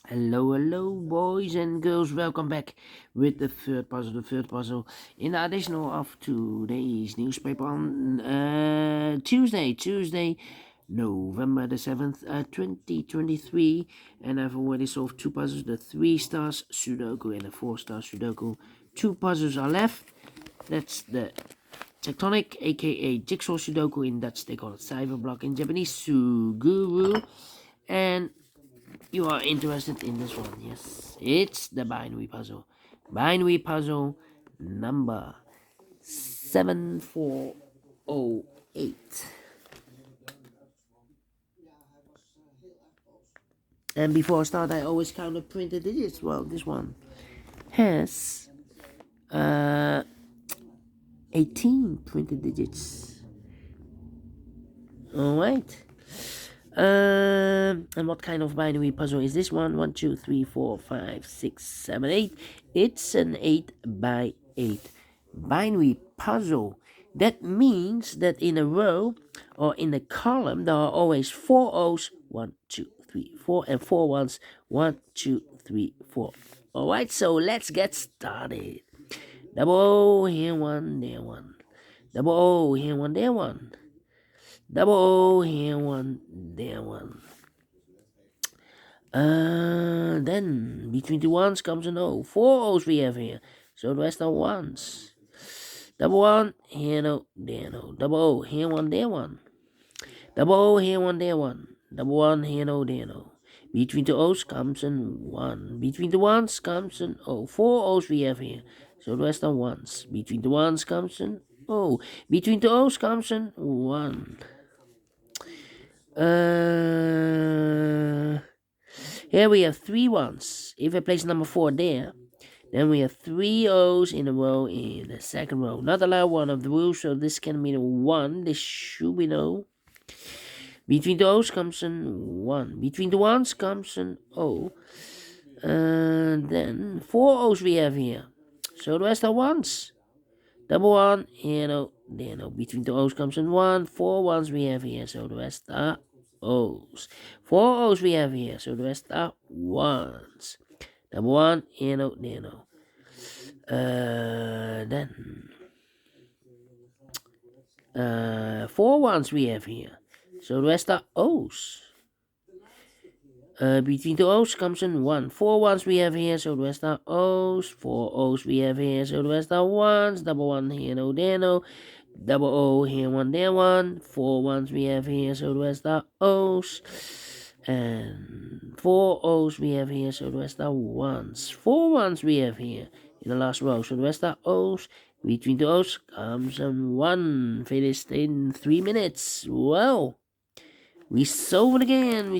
Hello, boys and girls. Welcome back with the third puzzle in the additional of today's newspaper on Tuesday, November the 7th, 2023. And I've already solved two puzzles, the 3-star Sudoku and the 4-star Sudoku. Two puzzles are left. That's the tectonic, aka jigsaw Sudoku. In Dutch, they call it cyberblock. In Japanese, Suguru. And you are interested in this one. Yes, it's the binary puzzle. Binary puzzle number 7408. And before I start, I always count the printed digits. Well, this one has 18 printed digits. Alright. And what kind of binary puzzle is this one? 1, 2, 3, 4, 5, 6, 7, 8. It's an 8 by 8 binary puzzle. That means that in a row or in a column there are always 4 O's, 1, 2, 3, 4, and 4 ones, 1, 2, 3, 4. Alright, so let's get started. Double O, here one, there one. Double O, here one, there one. Double O, here one, there one. Then between the ones comes an O. 4 O's we have here, so the rest are ones. Double one, here no, there no. Double O, here one, there one. Double O, here one, there one. Double one, here no, there no. Between the O's comes an 1. Between the ones comes an O. 4 O's we have here, so the rest are ones. Between the ones comes an O. Between the O's comes an 1. Here we have 3 ones. If I place number 4 there, then we have 3 O's in a row in the second row. Not allowed one of the rules, so this can be a 1. This should be no. Between the O's comes an 1. Between the ones comes an O. Then 4 O's we have here, so the rest are ones. Double 1, here no, there no. Between the O's comes an 1. 4 ones we have here, so the rest are O's. 4 O's we have here, so the rest are ones. Double 1, here no, there no. Then 4 ones we have here, so the rest are O's. Between the O's comes an 1. 4 ones we have here, so the rest are O's. 4 O's we have here, so the rest are ones. Double 1 here, no, there, no. Double O here, 1, there, 1. 4 ones we have here, so the rest are O's. And 4 O's we have here, so the rest are ones. 4 ones we have here in the last row, so the rest are O's. Between the O's comes an 1. Finished in 3 minutes. Well, we solve it again.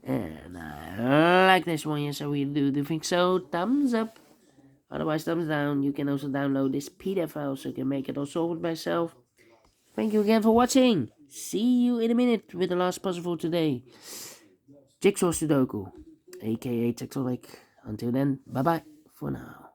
And I like this one, yes, so we do think so. Thumbs up. Otherwise, thumbs down. You can also download this PDF file so you can make it or solve it by yourself. Thank you again for watching. See you in a minute with the last puzzle for today. Jigsaw Sudoku, aka tectonic. Until then, bye-bye for now.